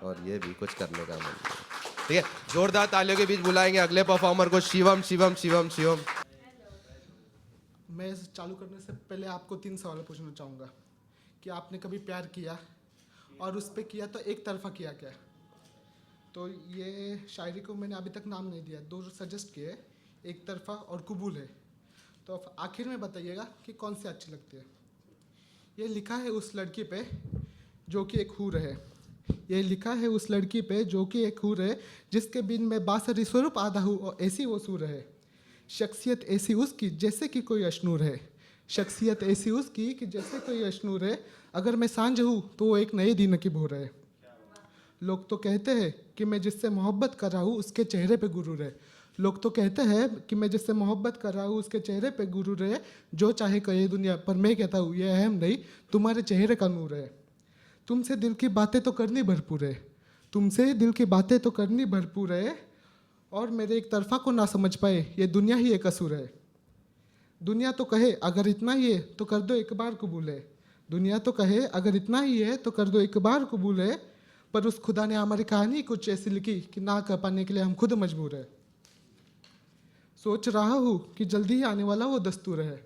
और ये भी कुछ करने का मन नहीं। ठीक है, जोरदार तालियों के बीच बुलाएंगे अगले परफॉर्मर को, शिवम शिवम शिवम शिवम। मैं चालू करने से पहले आपको 3 सवाल पूछना चाहूँगा कि आपने कभी प्यार किया, और उस पर किया तो एक तरफा किया क्या? तो ये शायरी को मैंने अभी तक नाम नहीं दिया, 2 सजेस्ट किए, एक तरफा और कबूल है। तो अब आखिर में बताइएगा कि कौन सी अच्छी लगती है। ये लिखा है उस लड़की पे जो कि एक हूर है, ये लिखा है उस लड़की पे जो कि एक हूर है, जिसके बिन में बासरी स्वरूप आधा हूँ और ऐसी वो सूर है। शख्सियत ऐसी उसकी जैसे कि कोई अशनूर है, शख्सियत ऐसी उसकी कि जैसे कोई अशनूर है। अगर मैं सांझ हूँ तो वो एक नए दिन की भोर है। लोग तो कहते हैं कि मैं जिससे मोहब्बत कर रहा हूँ उसके चेहरे पे गुरूर है। लोग तो कहते हैं कि मैं जिससे मोहब्बत कर रहा हूँ उसके चेहरे पे गुरूर है। जो चाहे कहे दुनिया, पर मैं कहता हूँ ये अहम नहीं, तुम्हारे चेहरे का नूर है। तुमसे दिल की बातें तो करनी भरपूर है, तुमसे दिल की बातें तो करनी भरपूर है, और मेरे एक तरफा को ना समझ पाए ये दुनिया ही एक कसूर है। दुनिया तो कहे अगर इतना ही है तो कर दो एक बार कबूल है, दुनिया तो कहे अगर इतना ही है तो कर दो एक बार कबूल है, पर उस खुदा ने हमारी कहानी कुछ ऐसी लिखी कि ना कर पाने के लिए हम खुद मजबूर है। सोच रहा हूँ कि जल्दी ही आने वाला वो दस्तूर है,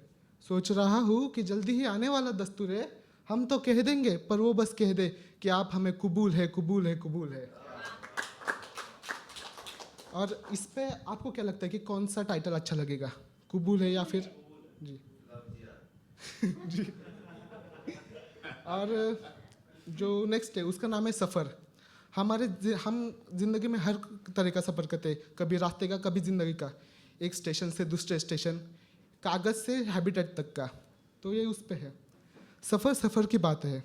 सोच रहा हूँ कि जल्दी ही आने वाला दस्तूर है। हम तो कह देंगे पर वो बस कह दे कि आप हमें कबूल है कबूल है कबूल है। और इस पे आपको क्या लगता है कि कौन सा टाइटल अच्छा लगेगा, कबूल है या फिर? जी जी। और जो नेक्स्ट है उसका नाम है सफ़र। हम जिंदगी में हर तरह का सफ़र करते हैं, कभी रास्ते का कभी ज़िंदगी का, एक स्टेशन से दूसरे स्टेशन, कागज़ से हैबिटेट तक का। तो ये उस पे है। सफ़र सफ़र की बात है,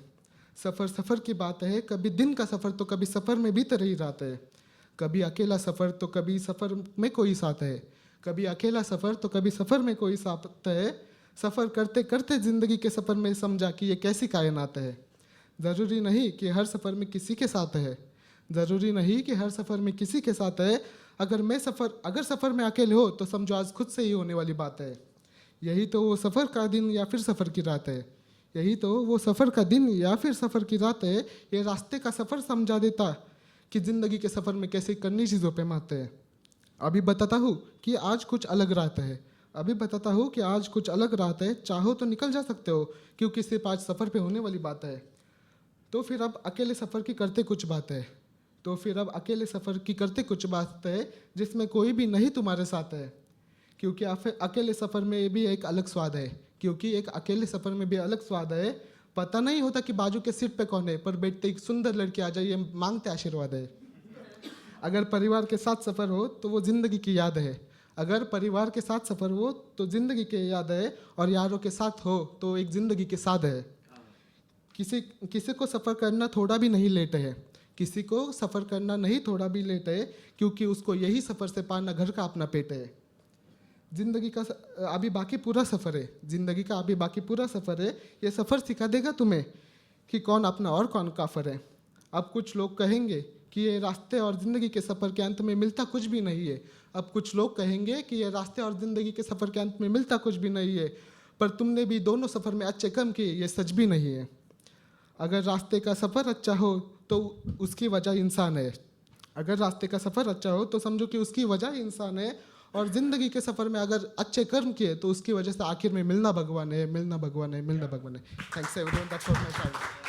सफ़र सफ़र की बात है, कभी दिन का सफ़र तो कभी सफ़र में बीत रही रात है, कभी अकेला सफ़र तो कभी सफ़र में कोई साथ है, कभी अकेला सफ़र तो कभी सफ़र में कोई साथ है। सफ़र करते करते ज़िंदगी के सफ़र में समझा कि ये कैसी कायनात है। ज़रूरी नहीं कि हर सफ़र में किसी के साथ है, ज़रूरी नहीं कि हर सफ़र में किसी के साथ है। अगर सफ़र में अकेले हो तो समझो आज खुद से ही होने वाली बात है। यही तो वो सफ़र का दिन या फिर सफ़र की रात है, यही तो वो सफ़र का दिन या फिर सफ़र की रात है। ये रास्ते का सफ़र समझा देता कि ज़िंदगी के सफ़र में कैसे करनी चीज़ों पे मारते हैं। अभी बताता हूँ कि आज कुछ अलग रात है, अभी बताता हूँ कि आज कुछ अलग रात है। चाहो तो निकल जा सकते हो क्योंकि सिर्फ आज सफ़र पे होने वाली बात है। तो फिर अब अकेले सफ़र की करते कुछ बात है, तो फिर अब अकेले सफ़र की करते कुछ बात है जिसमें कोई भी नहीं तुम्हारे साथ है। क्योंकि अकेले सफ़र में भी एक अलग स्वाद है, क्योंकि एक अकेले सफ़र में भी अलग स्वाद है। पता नहीं होता कि बाजू के सीट पे कौन है, पर बैठते एक सुंदर लड़की आ जाए ये मांगते आशीर्वाद है। अगर परिवार के साथ सफ़र हो तो वो ज़िंदगी की याद है, अगर परिवार के साथ सफ़र हो तो ज़िंदगी की याद है, और यारों के साथ हो तो एक ज़िंदगी के साथ है। किसी को सफ़र करना थोड़ा भी नहीं लेट है, किसी को सफ़र करना नहीं थोड़ा भी लेट है, क्योंकि उसको यही सफ़र से पाना घर का अपना पेट है। ज़िंदगी का अभी बाकी पूरा सफ़र है, ज़िंदगी का अभी बाकी पूरा सफ़र है। ये सफ़र सिखा देगा तुम्हें कि कौन अपना और कौन काफिर है। अब कुछ लोग कहेंगे कि ये रास्ते और ज़िंदगी के सफ़र के अंत में मिलता कुछ भी नहीं है, अब कुछ लोग कहेंगे कि ये रास्ते और ज़िंदगी के सफ़र के अंत में मिलता कुछ भी नहीं है, पर तुमने भी दोनों सफ़र में अच्छे कम किए, ये सच भी नहीं है। अगर रास्ते का सफ़र अच्छा हो तो उसकी वजह इंसान है, अगर रास्ते का सफ़र अच्छा हो तो समझो कि उसकी वजह इंसान है, और ज़िंदगी के सफ़र में अगर अच्छे कर्म किए तो उसकी वजह से आखिर में मिलना भगवान है, मिलना भगवान है, मिलना भगवान है। Thanks everyone, that's all my time.